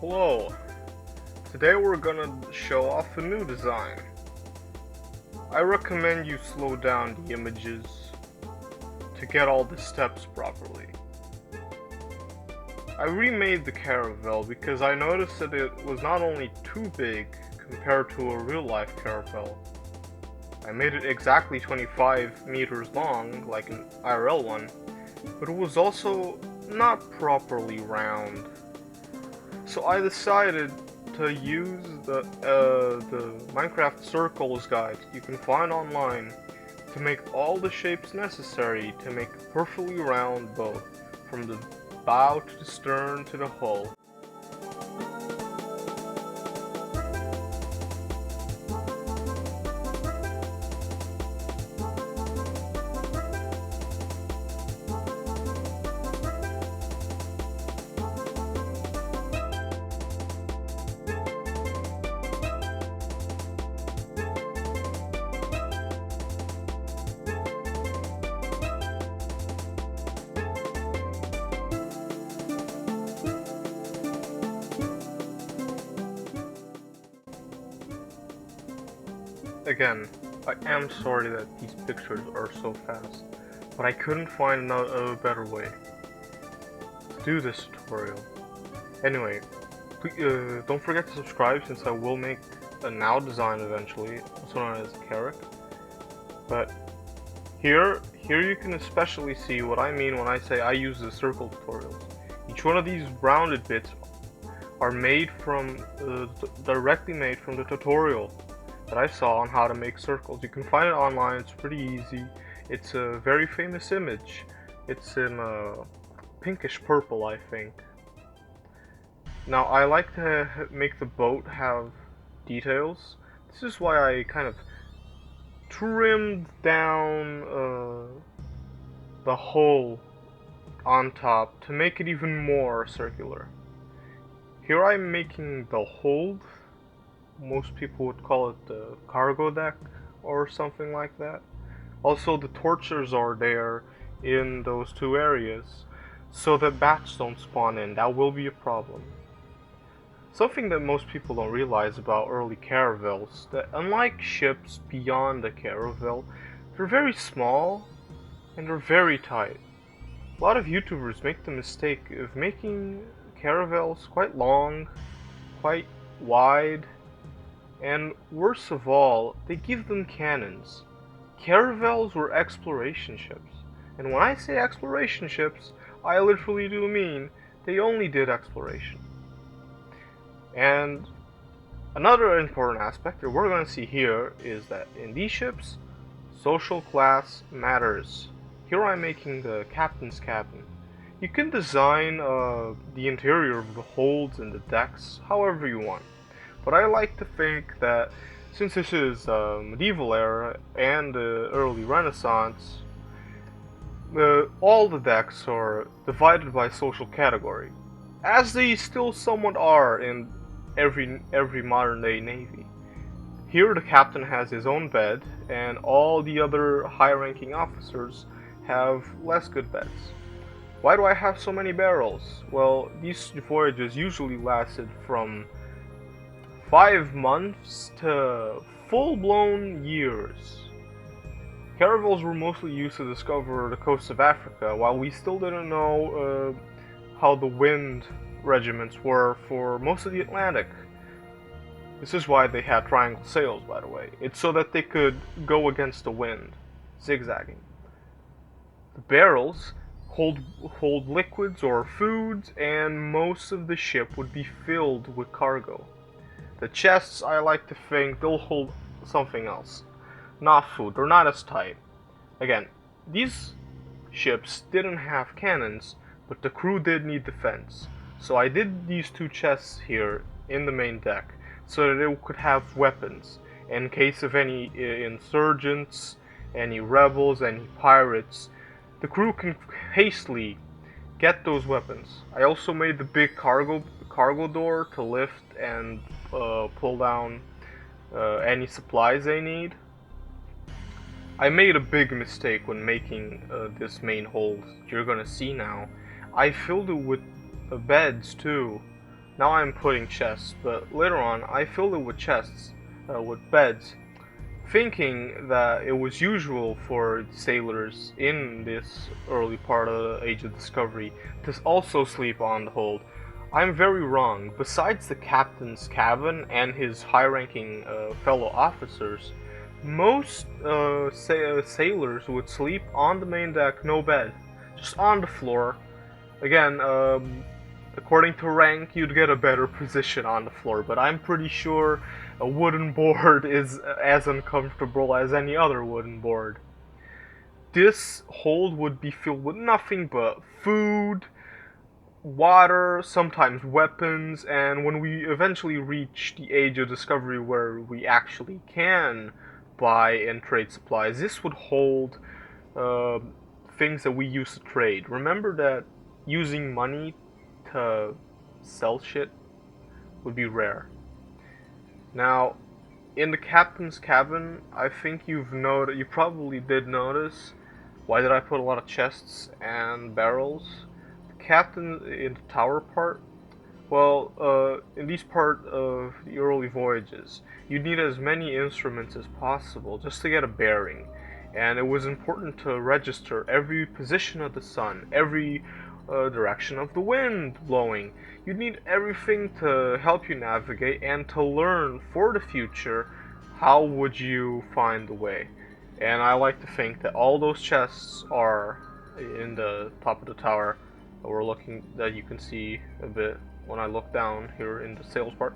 Hello, today we're gonna show off a new design. I recommend you slow down the images to get all the steps properly. I remade the caravel because I noticed that it was not only too big compared to a real life caravel. I made it exactly 25 meters long like an IRL one, but it was also not properly round. So I decided to use the Minecraft Circles guide you can find online to make all the shapes necessary to make a perfectly round boat, from the bow to the stern to the hull. Again, I am sorry that these pictures are so fast, but I couldn't find a better way to do this tutorial. Anyway, don't forget to subscribe since I will make a now design eventually, also known as a carrot. But here you can especially see what I mean when I say I use the circle tutorials. Each one of these rounded bits are made from, directly made from the tutorial that I saw on how to make circles. You can find it online, it's pretty easy. It's a very famous image. It's in pinkish purple, I think. Now, I like to make the boat have details. This is why I kind of trimmed down the hole on top to make it even more circular. Here I'm making the hold. Most people would call it the cargo deck or something like that. Also, the torches are there in those two areas so that bats don't spawn in. That will be a problem. Something that most people don't realize about early caravels, that unlike ships beyond the caravel, they're very small and they're very tight. A lot of YouTubers make the mistake of making caravels quite long, quite wide, and worst of all, they give them cannons. Caravels were exploration ships, and when I say exploration ships, I literally do mean they only did exploration. And another important aspect that we're going to see here is that in these ships, social class matters. Here I'm making the captain's cabin. You can design the interior of the holds and the decks however you want. But I like to think that since this is medieval era and the early Renaissance, all the decks are divided by social category, as they still somewhat are in every modern day navy. Here the captain has his own bed, and all the other high-ranking officers have less good beds. Why do I have so many barrels? Well, these voyages usually lasted from 5 months to full-blown years. Caravels were mostly used to discover the coast of Africa, while we still didn't know how the wind regiments were for most of the Atlantic. This is why they had triangle sails, by the way. It's so that they could go against the wind, zigzagging. The barrels hold liquids or foods, and most of the ship would be filled with cargo. The chests, I like to think, they'll hold something else. Not food, they're not as tight. Again, these ships didn't have cannons, but the crew did need defense. So I did these two chests here in the main deck, so that it could have weapons, in case of any insurgents, any rebels, any pirates. The crew can hastily get those weapons. I also made the big cargo door to lift and pull down any supplies they need. I made a big mistake when making this main hold. You're gonna see now. I filled it with beds too, Now I'm putting chests, but later on I filled it with chests, with beds, thinking that it was usual for sailors in this early part of the Age of Discovery to also sleep on the hold. I'm very wrong. Besides the captain's cabin and his high-ranking fellow officers, most sailors would sleep on the main deck, no bed, just on the floor. Again, according to rank, you'd get a better position on the floor, but I'm pretty sure a wooden board is as uncomfortable as any other wooden board. This hold would be filled with nothing but food, water, sometimes weapons, and when we eventually reach the Age of Discovery where we actually can buy and trade supplies, this would hold things that we use to trade. Remember that using money to sell shit would be rare. Now, in the captain's cabin, I think you probably did notice, why did I put a lot of chests and barrels? The captain in the tower part, well, in these part of the early voyages, you need as many instruments as possible just to get a bearing. And it was important to register every position of the sun, every direction of the wind blowing. You need everything to help you navigate and to learn for the future how would you find the way. And I like to think that all those chests are in the top of the tower that you can see a bit when I look down here in the sales part,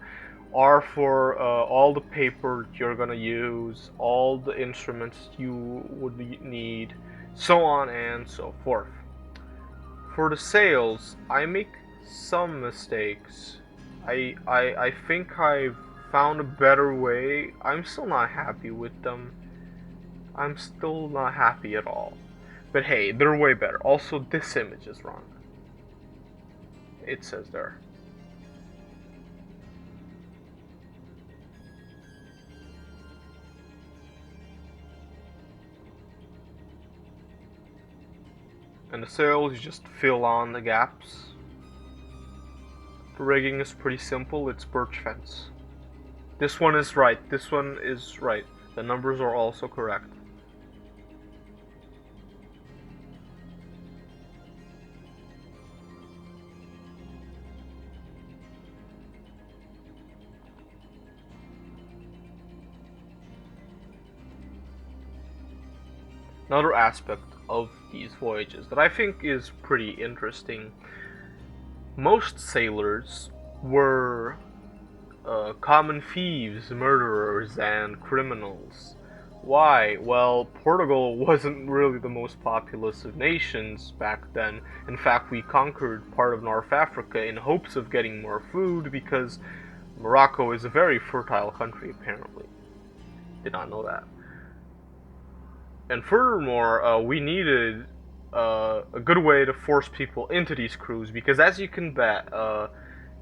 are for all the paper you're gonna use, all the instruments you would need, so on and so forth. For the sails, I make some mistakes. I think I've found a better way. I'm still not happy with them. I'm still not happy at all. But hey, they're way better. Also, this image is wrong. It says there. And the sails, you just fill on the gaps. The rigging is pretty simple, it's birch fence. This one is right, this one is right. The numbers are also correct. Another aspect of these voyages that I think is pretty interesting. Most sailors were common thieves, murderers, and criminals. Why? Well, Portugal wasn't really the most populous of nations back then. In fact, we conquered part of North Africa in hopes of getting more food because Morocco is a very fertile country, apparently. Did not know that. And furthermore, we needed a good way to force people into these crews because, as you can bet,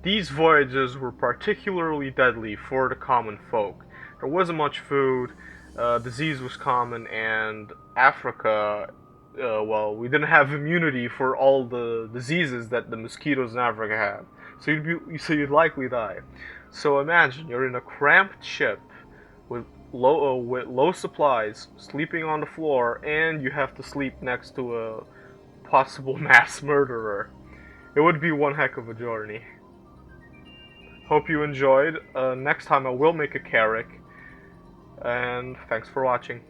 these voyages were particularly deadly for the common folk. There wasn't much food, disease was common, and Africa, well, we didn't have immunity for all the diseases that the mosquitoes in Africa have. So you'd likely die. So imagine you're in a cramped ship with low supplies, sleeping on the floor, and you have to sleep next to a possible mass murderer. It would be one heck of a journey. Hope you enjoyed. Next time I will make a carrack, and thanks for watching.